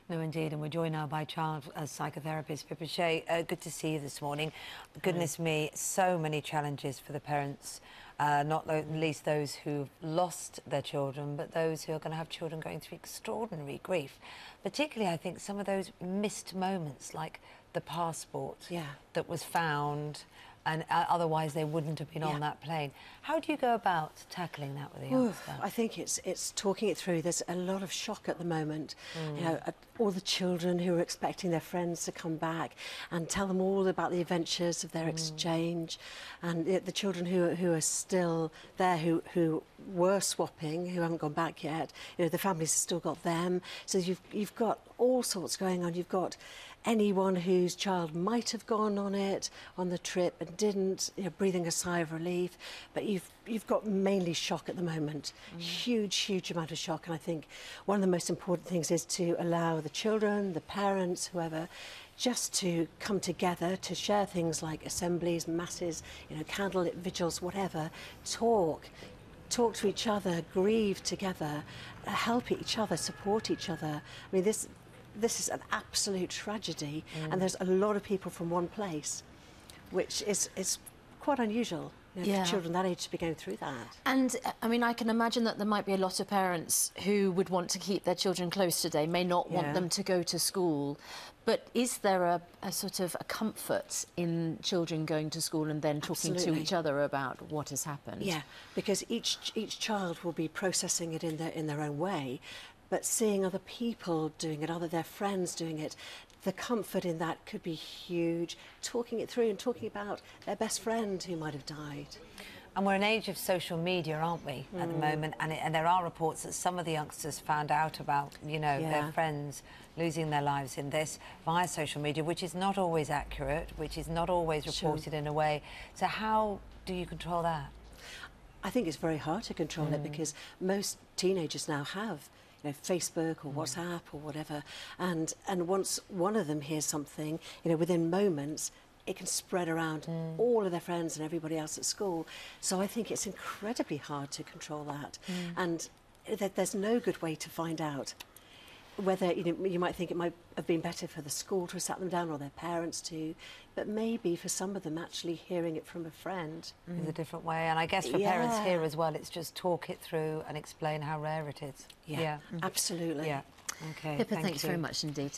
No, indeed, and we're joined now by child psychotherapist Pippa Shea. Good to see you this morning. Goodness me, so many challenges for the parents, not least those who've lost their children, but those who are going to have children going through extraordinary grief. Particularly, I think, some of those missed moments, like the passport that was found, and otherwise they wouldn't have been on that plane. How do you go about tackling that with a youngster? I think it's talking it through. There's a lot of shock at the moment. You know, all the children who are expecting their friends to come back and tell them all about the adventures of their exchange, and the children who are still there, who were swapping, who haven't gone back yet. You know, the families have still got them. So you've got all sorts going on. You've got anyone whose child might have gone on the trip and didn't, you know, breathing a sigh of relief. But you've got mainly shock at the moment. Huge amount of shock. And I think one of the most important things is to allow the children, the parents, whoever, just to come together to share things like assemblies, masses, you know, candlelit vigils, whatever. Talk to each other, grieve together, help each other, support each other. I mean, this is an absolute tragedy, and there's a lot of people from one place, which is quite unusual, you know, for children that age to be going through that. And I mean, I can imagine that there might be a lot of parents who would want to keep their children close today, may not want them to go to school. But is there a sort of a comfort in children going to school and then talking to each other about what has happened? Yeah, because each child will be processing it in their own way, but seeing other people doing it, their friends doing it, the comfort in that could be huge. Talking it through and talking about their best friend who might have died. And we're in an age of social media, aren't we, at the moment? And there are reports that some of the youngsters found out about, you know, their friends losing their lives in this via social media, which is not always accurate, which is not always reported in a way. So how do you control that? I think it's very hard to control it, because most teenagers now have, you know, Facebook or WhatsApp or whatever, and once one of them hears something, you know, within moments, it can spread around all of their friends and everybody else at school. So I think it's incredibly hard to control that, and there's no good way to find out whether, you know, you might think it might have been better for the school to have sat them down, or their parents to, but maybe for some of them actually hearing it from a friend is a different way. And I guess for parents here as well, it's just talk it through and explain how rare it is. Absolutely. Okay. Pippa, thanks very much indeed.